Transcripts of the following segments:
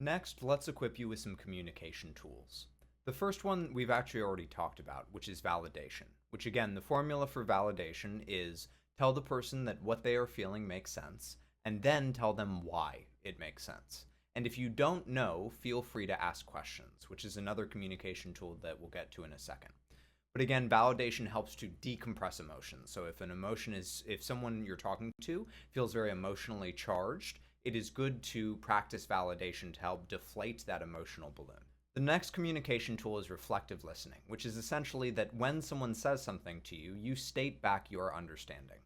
Next, let's equip you with some communication tools. The first one we've actually already talked about, which is validation, which again, the formula for validation is tell the person that what they are feeling makes sense, and then tell them why it makes sense. And if you don't know, feel free to ask questions, which is another communication tool that we'll get to in a second. But again, validation helps to decompress emotions. So if someone you're talking to feels very emotionally charged, it is good to practice validation to help deflate that emotional balloon. The next communication tool is reflective listening, which is essentially that when someone says something to you, you state back your understanding.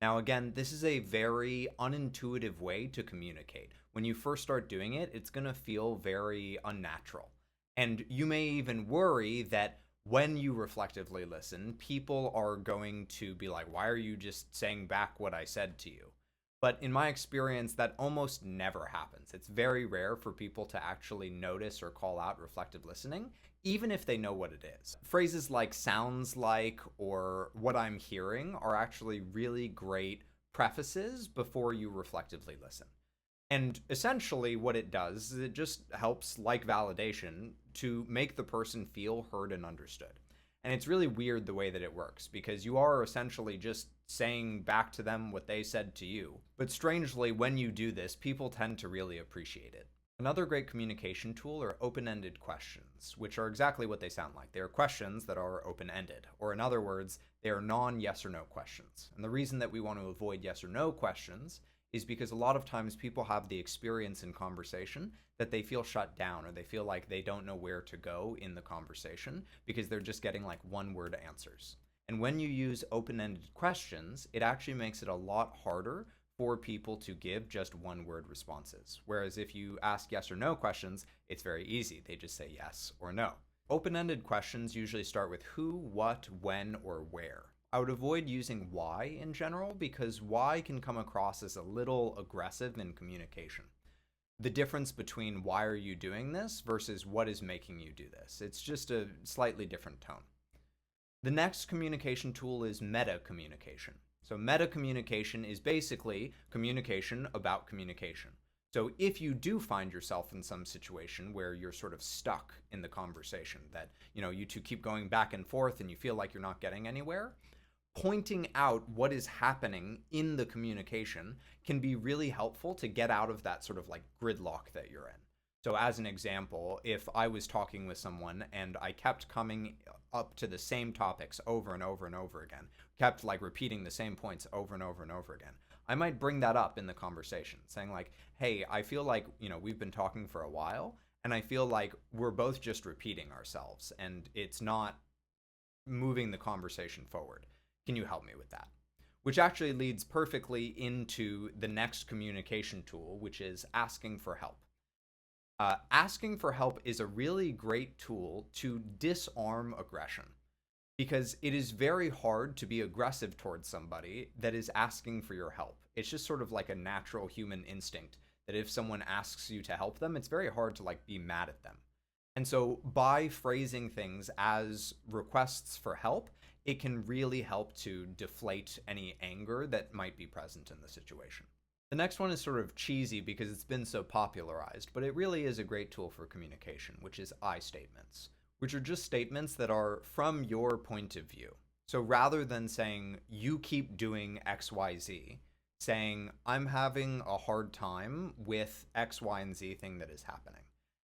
Now, again, this is a very unintuitive way to communicate. When you first start doing it, it's going to feel very unnatural. And you may even worry that when you reflectively listen, people are going to be like, why are you just saying back what I said to you? But in my experience, that almost never happens. It's very rare for people to actually notice or call out reflective listening, even if they know what it is. Phrases like sounds like or what I'm hearing are actually really great prefaces before you reflectively listen. And essentially what it does is it just helps, like validation, to make the person feel heard and understood. And it's really weird the way that it works, because you are essentially just saying back to them what they said to you. But strangely, when you do this, people tend to really appreciate it. Another great communication tool are open-ended questions, which are exactly what they sound like. They are questions that are open-ended, or in other words, they are non-yes or no questions. And the reason that we want to avoid yes or no questions is because a lot of times people have the experience in conversation that they feel shut down, or they feel like they don't know where to go in the conversation because they're just getting like one-word answers. And when you use open-ended questions, it actually makes it a lot harder for people to give just one-word responses. Whereas if you ask yes or no questions, it's very easy. They just say yes or no. Open-ended questions usually start with who, what, when, or where. I would avoid using why in general, because why can come across as a little aggressive in communication. The difference between why are you doing this versus what is making you do this. It's just a slightly different tone. The next communication tool is meta communication. So meta communication is basically communication about communication. So if you do find yourself in some situation where you're sort of stuck in the conversation, that you two keep going back and forth and you feel like you're not getting anywhere, pointing out what is happening in the communication can be really helpful to get out of that sort of like gridlock that you're in. So as an example, if I was talking with someone and I kept coming up to the same topics over and over and over again, kept like repeating the same points over and over and over again, I might bring that up in the conversation, saying like, hey, I feel like, we've been talking for a while and I feel like we're both just repeating ourselves and it's not moving the conversation forward. Can you help me with that? Which actually leads perfectly into the next communication tool, which is asking for help. Asking for help is a really great tool to disarm aggression, because it is very hard to be aggressive towards somebody that is asking for your help. It's just sort of like a natural human instinct that if someone asks you to help them, it's very hard to like be mad at them. And so by phrasing things as requests for help, it can really help to deflate any anger that might be present in the situation. The next one is sort of cheesy because it's been so popularized, but it really is a great tool for communication, which is I statements, which are just statements that are from your point of view. So rather than saying, you keep doing X, Y, Z, saying, I'm having a hard time with X, Y, and Z thing that is happening.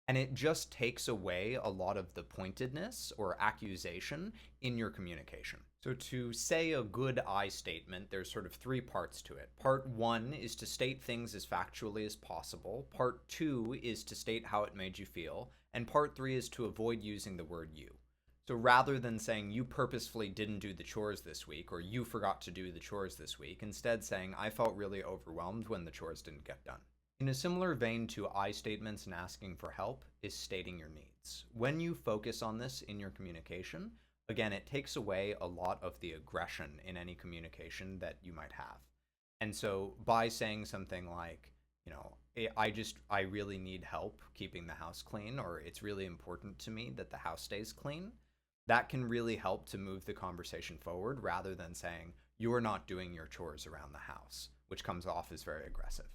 And it just takes away a lot of the pointedness or accusation in your communication. So to say a good I statement, there's sort of three parts to it. Part one is to state things as factually as possible. Part two is to state how it made you feel. And part three is to avoid using the word you. So rather than saying you purposefully didn't do the chores this week or you forgot to do the chores this week, instead saying I felt really overwhelmed when the chores didn't get done. In a similar vein to I statements and asking for help is stating your needs. When you focus on this in your communication, again, it takes away a lot of the aggression in any communication that you might have. And so by saying something like, I really need help keeping the house clean, or it's really important to me that the house stays clean, that can really help to move the conversation forward rather than saying, you're not doing your chores around the house, which comes off as very aggressive.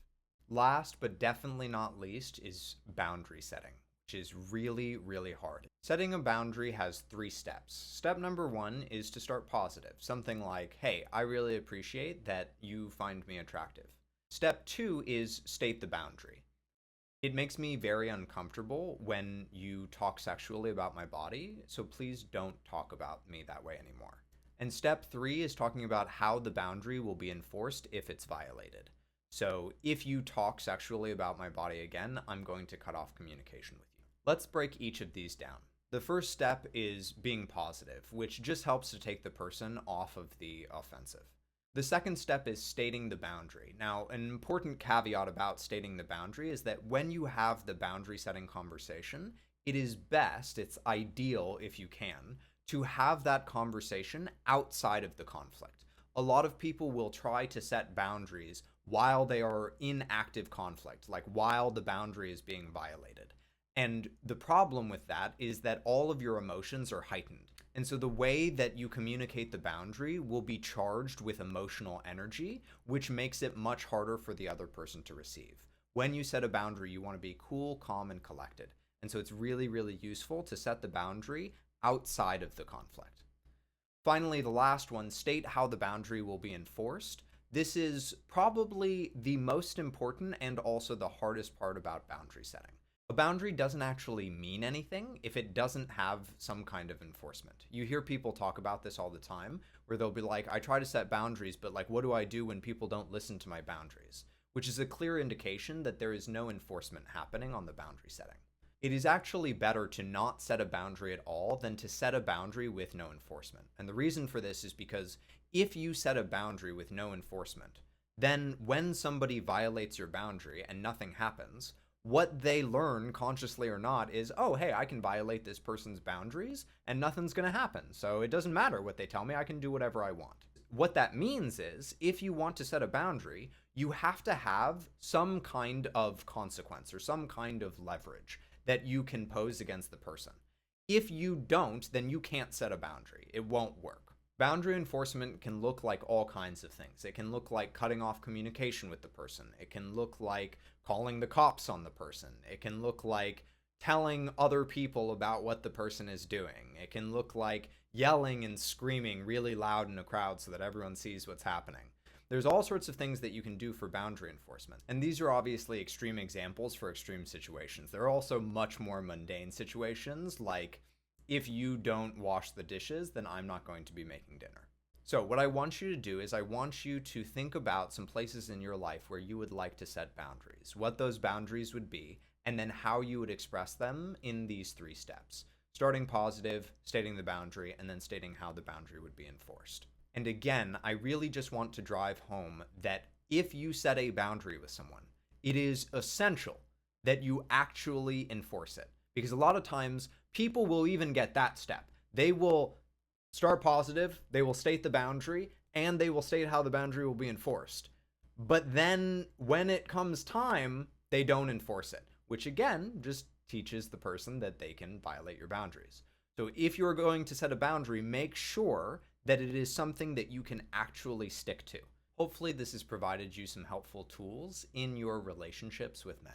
Last but definitely not least is boundary setting, which is really, really hard. Setting a boundary has 3 steps. Step number 1 is to start positive, something like, hey, I really appreciate that you find me attractive. Step 2 is state the boundary. It makes me very uncomfortable when you talk sexually about my body, so please don't talk about me that way anymore. And step 3 is talking about how the boundary will be enforced if it's violated. So if you talk sexually about my body again, I'm going to cut off communication with you. Let's break each of these down. The first step is being positive, which just helps to take the person off of the offensive. The second step is stating the boundary. Now, an important caveat about stating the boundary is that when you have the boundary setting conversation, it is best, it's ideal if you can, to have that conversation outside of the conflict. A lot of people will try to set boundaries while they are in active conflict, like while the boundary is being violated. And the problem with that is that all of your emotions are heightened. And so the way that you communicate the boundary will be charged with emotional energy, which makes it much harder for the other person to receive. When you set a boundary, you want to be cool, calm, and collected. And so it's really, really useful to set the boundary outside of the conflict. Finally, the last one, state how the boundary will be enforced. This is probably the most important and also the hardest part about boundary setting. A boundary doesn't actually mean anything if it doesn't have some kind of enforcement. You hear people talk about this all the time, where they'll be like, I try to set boundaries, but like, what do I do when people don't listen to my boundaries? Which is a clear indication that there is no enforcement happening on the boundary setting. It is actually better to not set a boundary at all than to set a boundary with no enforcement. And the reason for this is because if you set a boundary with no enforcement, then when somebody violates your boundary and nothing happens, what they learn, consciously or not, is, oh, hey, I can violate this person's boundaries and nothing's going to happen. So it doesn't matter what they tell me. I can do whatever I want. What that means is, if you want to set a boundary, you have to have some kind of consequence or some kind of leverage that you can pose against the person. If you don't, then you can't set a boundary. It won't work. Boundary enforcement can look like all kinds of things. It can look like cutting off communication with the person. It can look like calling the cops on the person. It can look like telling other people about what the person is doing. It can look like yelling and screaming really loud in a crowd so that everyone sees what's happening. There's all sorts of things that you can do for boundary enforcement. And these are obviously extreme examples for extreme situations. There are also much more mundane situations, like if you don't wash the dishes, then I'm not going to be making dinner. So what I want you to do is I want you to think about some places in your life where you would like to set boundaries, what those boundaries would be, and then how you would express them in these 3 steps. Starting positive, stating the boundary, and then stating how the boundary would be enforced. And again, I really just want to drive home that if you set a boundary with someone, it is essential that you actually enforce it. Because a lot of times, people will even get that step. They will start positive, they will state the boundary, and they will state how the boundary will be enforced. But then when it comes time, they don't enforce it, which again, just teaches the person that they can violate your boundaries. So if you're going to set a boundary, make sure that it is something that you can actually stick to. Hopefully this has provided you some helpful tools in your relationships with men.